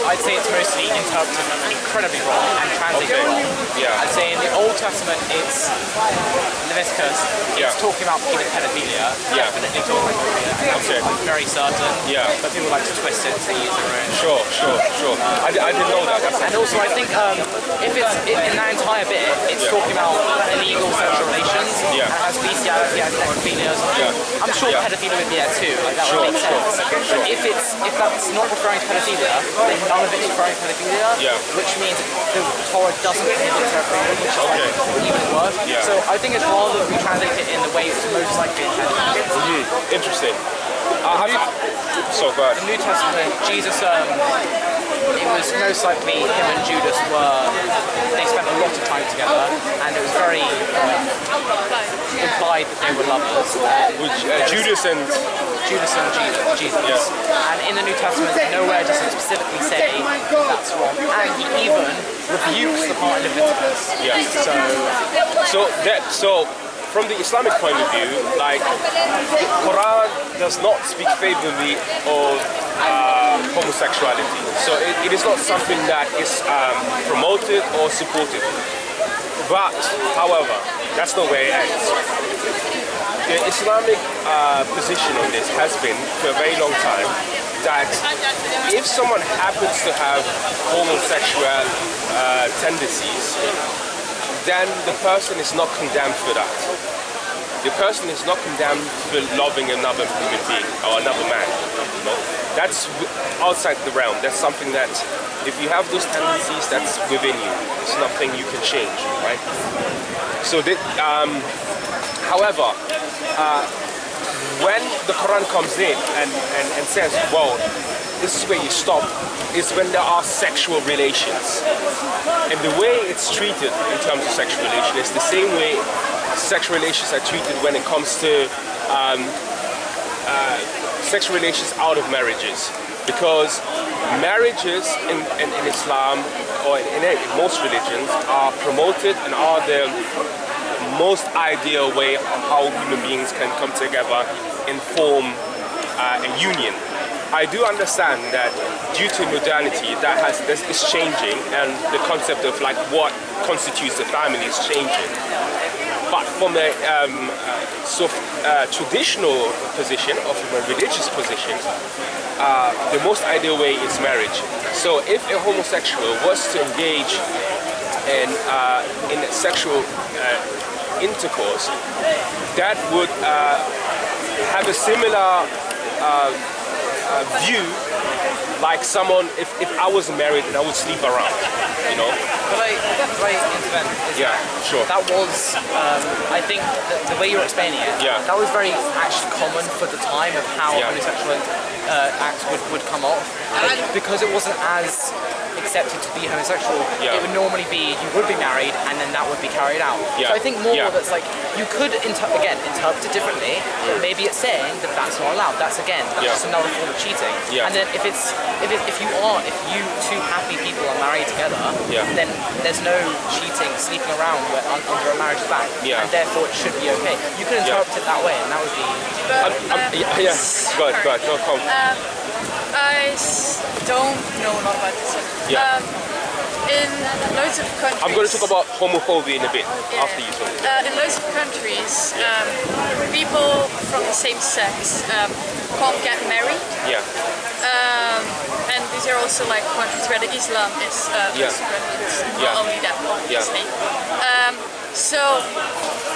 I'd say it's mostly interpreted incredibly wrong and translated wrong. Yeah. I'd say in the Old Testament, it's Leviticus. It's talking about pedophilia. Yeah. Definitely talking about pedophilia. Okay. I'm very certain. Yeah. But people like to twist it to use their own. Sure. I didn't know that. And also, I think if it's in that entire bit, it's talking about illegal sexual relations. Yeah. And it has bestiality and necrophilia or something. Yeah. I'm sure pedophilia would be there too. Like that would make sense. But if that's not referring to pedophilia, then none of it's referring to pedophilia. Which means the Torah doesn't prohibit pedophilia, which is like even worse. Yeah. So I think it's rather we translate it in the way it's most likely intended. Interesting. So bad. The New Testament, Jesus, it was most likely him and Judas they spent a lot of time together, and it was very implied that they were lovers. Judas and Jesus. Yeah. And in the New Testament, nowhere does it specifically say that's wrong. And he even rebukes the part in Leviticus. Yeah. So from the Islamic point of view, like the Quran does not speak favorably of homosexuality. So it is not something that is promoted or supported. But, however, that's not where it ends. The Islamic position on this has been for a very long time that if someone happens to have homosexual tendencies, then the person is not condemned for that. The person is not condemned for loving another human being or another man. You know? That's outside the realm. That's something that, if you have those tendencies, that's within you. It's nothing you can change, right? So, however, when the Quran comes in and says, well, this is where you stop, is when there are sexual relations. And the way it's treated in terms of sexual relations is the same way sexual relations are treated when it comes to sexual relations out of marriages. Because marriages in Islam, or in most religions, are promoted and are the most ideal way of how human beings can come together and form a union. I do understand that due to modernity, this is changing, and the concept of like what constitutes a family is changing. But from a traditional position, or from a religious position, the most ideal way is marriage. So if a homosexual was to engage in sexual intercourse, that would have a similar view like someone, if I was married and I would sleep around, you know? But I intervene. Yeah, sure. That was, I think, the way you're explaining it, that was very actually common for the time of how homosexual acts would come off. Because it wasn't as accepted to be homosexual, it would normally be, you would be married and then that would be carried out. So I think more that's like, you could, interpret it differently, but maybe it's saying that that's not allowed. That's just another form of cheating. And then if you two happy people are married together, then there's no cheating, sleeping around under a marriage back, and therefore it should be okay. You could interpret it that way, and that would be... Go ahead, no comment. I don't know a lot about this. In loads of countries... I'm going to talk about homophobia in a bit, after you talk. In loads of countries, people from the same sex can't get married. And these are also like countries where the Islam is not only that, obviously. So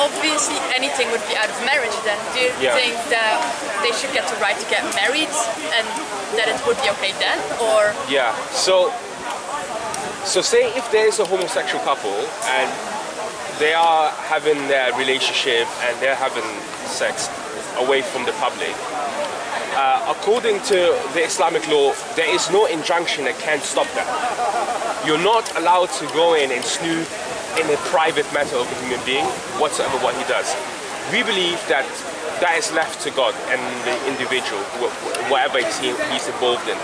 obviously anything would be out of marriage then. Do you think that they should get the right to get married and that it would be okay then? Or So say if there is a homosexual couple and they are having their relationship and they're having sex away from the public, according to the Islamic law, there is no injunction that can stop that. You're not allowed to go in and snoop in a private matter of a human being, whatsoever what he does. We believe that that is left to God and the individual, whatever he's involved in.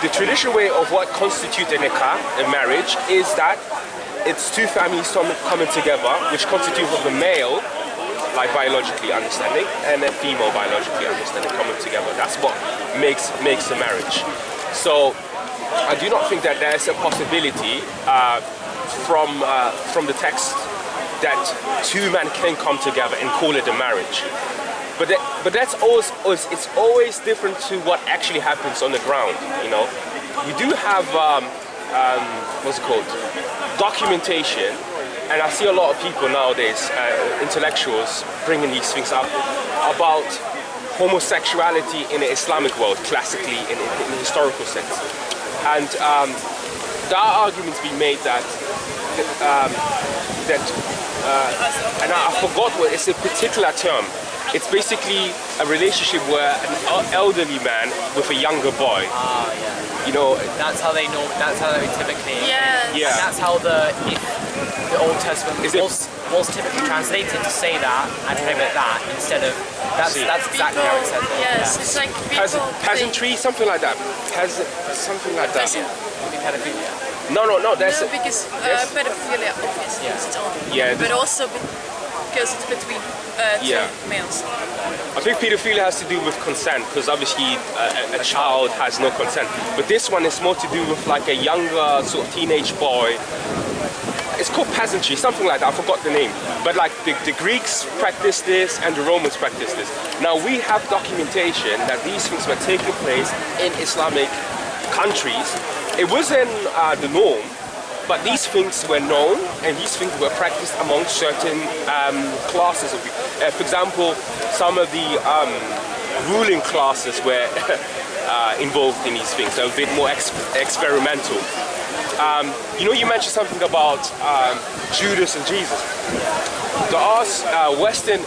The traditional way of what constitutes a nikah, a marriage, is that it's two families coming together, which constitute of the male, like biologically understanding, and a female biologically understanding coming together. That's what makes a marriage. So I do not think that there is a possibility from the text that two men can come together and call it a marriage. But that's always, it's always different to what actually happens on the ground, you know. We do have, what's it called, documentation, and I see a lot of people nowadays, intellectuals, bringing these things up about homosexuality in the Islamic world, classically, in a historical sense. And there are arguments being made that, and I forgot what, it's a particular term. It's basically a relationship where an elderly man with a younger boy. You know, that's how they know. That's how they typically. Yes. Yeah. That's how the Old Testament was typically translated to say that and frame it that instead of that's exactly how it says it. Yes, it's like people peasantry, something like that. Something like that. Pedophilia. No. That's no, because pedophilia obviously is its own. Yeah. But also because it's between two males. I think pedophilia has to do with consent, because obviously a child has no consent. But this one is more to do with like a younger sort of teenage boy. It's called peasantry, something like that, I forgot the name. But like the Greeks practiced this and the Romans practiced this. Now we have documentation that these things were taking place in Islamic countries. It wasn't the norm, but these things were known and these things were practiced among certain classes of people. For example, some of the ruling classes were involved in these things, so a bit more experimental. You know, you mentioned something about Judas and Jesus. There are Western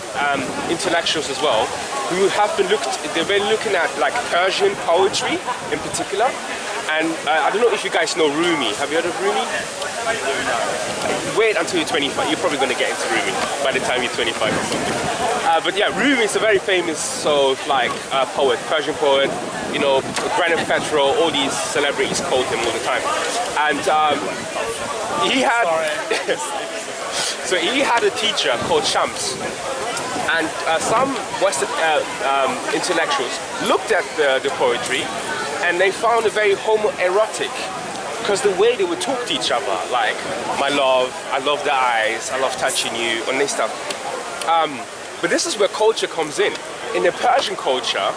intellectuals as well who have been they've been looking at like Persian poetry in particular. And I don't know if you guys know Rumi. Have you heard of Rumi? Wait until you're 25. You're probably going to get into Rumi by the time you're 25 or something. But yeah, Rumi is a very famous poet, Persian poet. You know, Gwyneth Paltrow, all these celebrities quote him all the time. And he had so he had a teacher called Shams. And some Western intellectuals looked at the poetry and they found it very homoerotic, because the way they would talk to each other, like, my love, I love the eyes, I love touching you, and this stuff. But this is where culture comes in. In the Persian culture,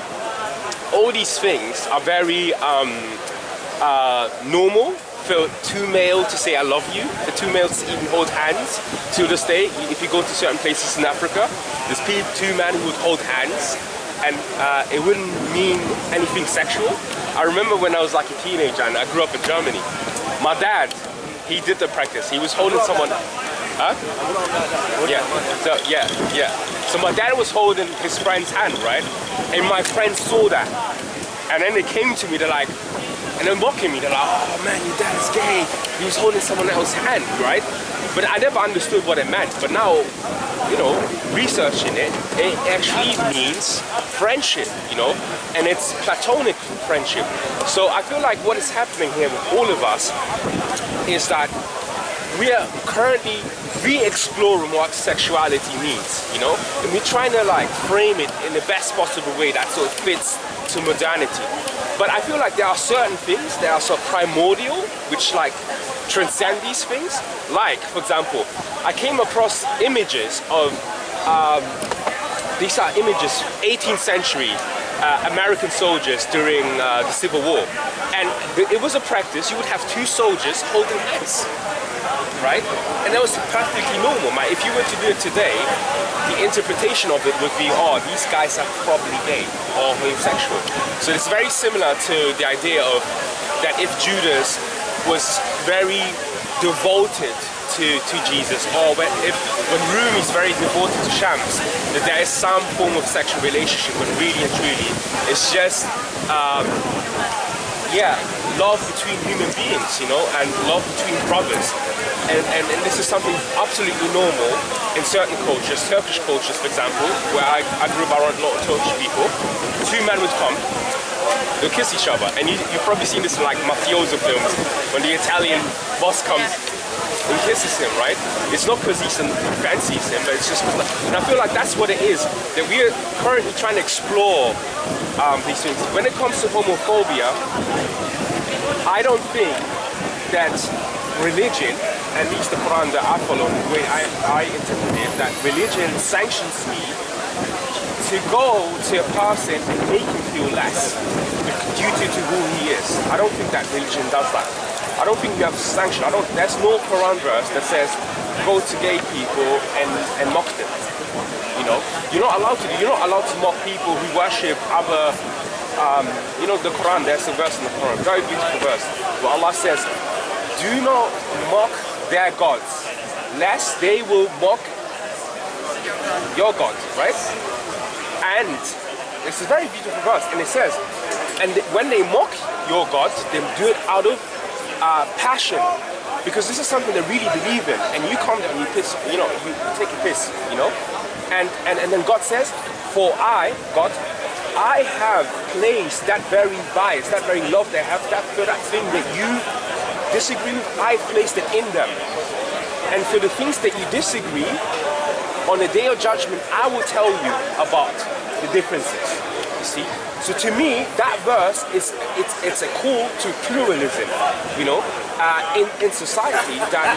all these things are very normal for two males to say I love you, for two males to even hold hands. To this day, if you go to certain places in Africa, there's two men who would hold hands, and it wouldn't mean anything sexual. I remember when I was like a teenager and I grew up in Germany, my dad, he did the practice. He was holding someone, So my dad was holding his friend's hand, right? And my friends saw that. And then they came to me, they're like, and they're mocking me. They're like, oh man, your dad is gay. He was holding someone else's hand, right? But I never understood what it meant. But now, you know, researching it, it actually means friendship, you know, and it's platonic friendship. So I feel like what is happening here with all of us is that we are currently re-exploring what sexuality means, you know, and we're trying to like frame it in the best possible way that sort of fits to modernity. But I feel like there are certain things that are so primordial, which like transcend these things. Like, for example, I came across images of, these are images 18th century American soldiers during the Civil War. And it was a practice, you would have two soldiers holding hands, right? And that was perfectly normal. If you were to do it today, the interpretation of it would be, oh, these guys are probably gay or homosexual. So it's very similar to the idea of that if Judas was very devoted to Jesus, or when Rumi is very devoted to Shams, that there is some form of sexual relationship, but really and truly it's just love between human beings, you know, and love between brothers. And this is something absolutely normal in certain cultures, Turkish cultures for example, where I grew up around a lot of Turkish people. Two men would come, they'll kiss each other, and you've probably seen this in like mafioso films, when the Italian boss comes and kisses him, right? It's not because he fancies him, but it's just because, and I feel like that's what it is, that we are currently trying to explore these things. When it comes to homophobia, I don't think that religion, at least the Quran that I follow, the way I interpret it, that religion sanctions me to go to a person and make him feel less due to who he is. I don't think that religion does that. I don't think we have sanction. There's no Quran verse that says go to gay people and mock them. You know, you're not allowed to mock people who worship other. You know, the Quran. There's a verse in the Quran, very beautiful verse, where Allah says, "Do not mock their gods, lest they will mock your God." Right? And it's a very beautiful verse, and it says, "And when they mock your God, they do it out of passion, because this is something they really believe in, and you come there and you piss, you know, you take a piss, you know, and then God says, for God, I have placed that very bias, that very love they have, that thing that you disagree with, I placed it in them, and for the things that you disagree, on the day of judgment, I will tell you about the differences." You see? So to me, that verse it's a call to pluralism, you know, in society, that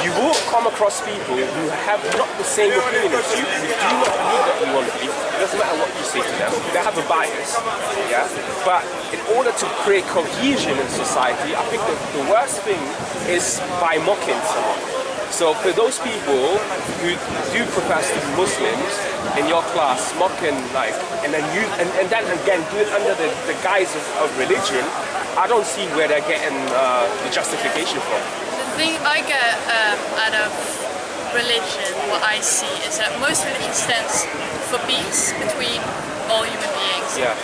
you will come across people who have not the same opinion as you, who do not believe what you want to believe. It doesn't matter what you say to them. They have a bias, yeah? But in order to create cohesion in society, I think the worst thing is by mocking someone. So for those people who do profess to be Muslims in your class, mocking and then again do it under the guise of religion, I don't see where they're getting the justification from. The thing I get out of religion, what I see, is that most religion stands for peace between all human beings. Yeah.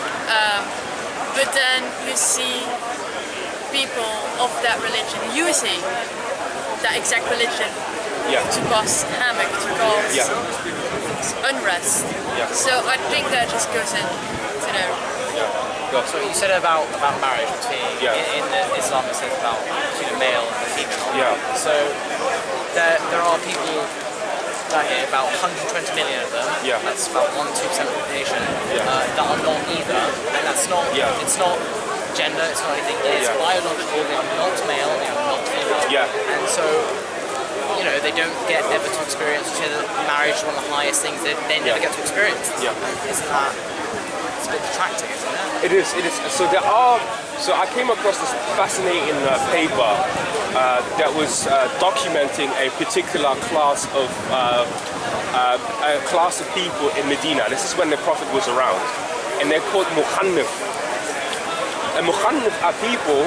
But then you see people of that religion using that exact religion to cause havoc, to cause unrest. Yeah. So I think that just goes into there. So you said about marriage between in Islam, it says about between a male and a female. Yeah. So there are people out here, about 120 million of them. Yeah. That's about 1-2% of the population that are not either, and that's not. Yeah. It's not gender. It's not anything. It's biological. They are not male. They are not female. Yeah. And so, you know, they don't get ever to experience each other. Marriage is one of the highest things that they never get to experience. Yeah. Isn't that? It's a bit detracting, isn't it? It is. So So I came across this fascinating paper that was documenting a particular class of people in Medina. This is when the Prophet was around, and they're called Mukhannif. And Mukhannif are people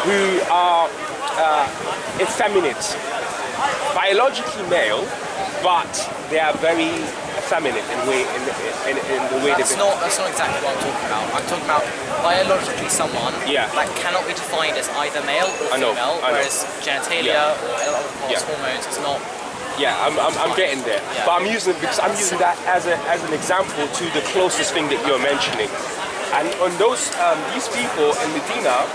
who are effeminate, biologically male, but they are very effeminate in the way that's not exactly what I'm talking about. I'm talking about biologically someone that cannot be defined as either male or female, whereas genitalia or hormones is not. Yeah, I'm getting there, but I'm using that as an example to the closest thing that you're mentioning. And on these people in Medina,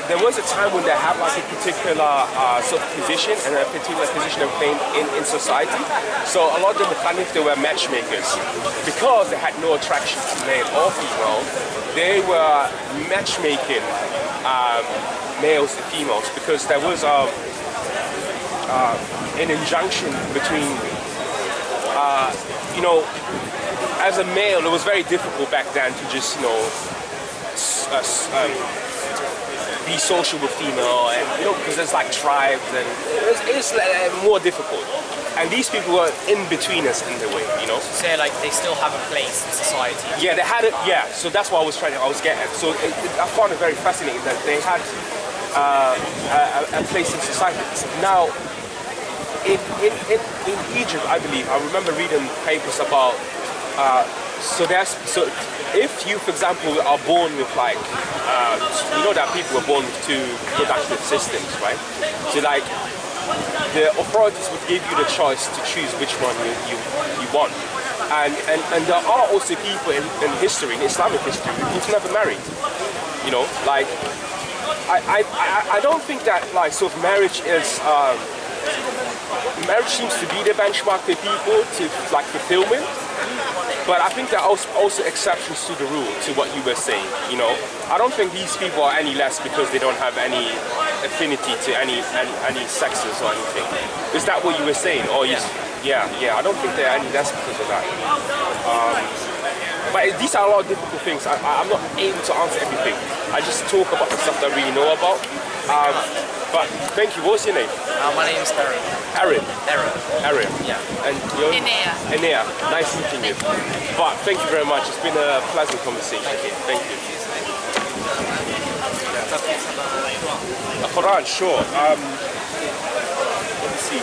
there was a time when they had like a particular sort of position and a particular position of fame in society. So a lot of the Mukhanif, they were matchmakers. Because they had no attraction to male or female, they were matchmaking males and females, because there was an injunction between, you know, as a male, it was very difficult back then to just, you know, be social with female, and you know, because there's like tribes, and it's more difficult. And these people were in between us in the way, you know. So like they still have a place in society. Yeah, they had it. Yeah, so that's what I was getting at. So I found it very fascinating that they had a place in society. Now, in Egypt, I believe, I remember reading papers about. So if you, for example, are born with like, you know that people are born with two reproductive systems, right? So like, the authorities would give you the choice to choose which one you want. And there are also people in history, in Islamic history, who've never married. You know, like, I don't think that like sort of marriage is, marriage seems to be the benchmark for people to like fulfillment. But I think there are also exceptions to the rule, to what you were saying, you know. I don't think these people are any less because they don't have any affinity to any sexes or anything. Is that what you were saying? Or yeah, I don't think they're any less because of that. But these are a lot of difficult things. I'm not able to answer everything. I just talk about the stuff that I really know about. But thank you. What's your name? My name is Aaron. Aaron? Aaron. Yeah. And you're? Enea. Enea. Nice meeting you. But thank you very much. It's been a pleasant conversation. Thank you. A Quran, sure. Let me see.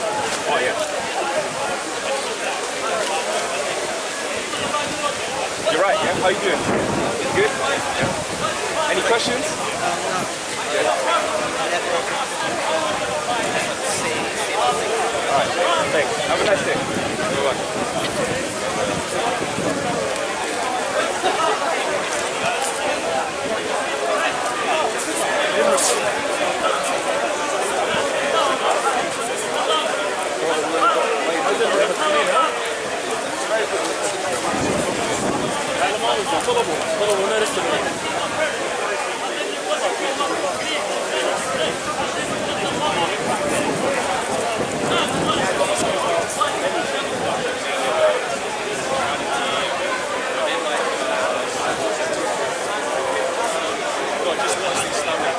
Oh, yeah. You're right, yeah? How you doing? Good? Yeah. Any questions? Yeah. Alright, thanks. Have a nice day. Just watch this stuff.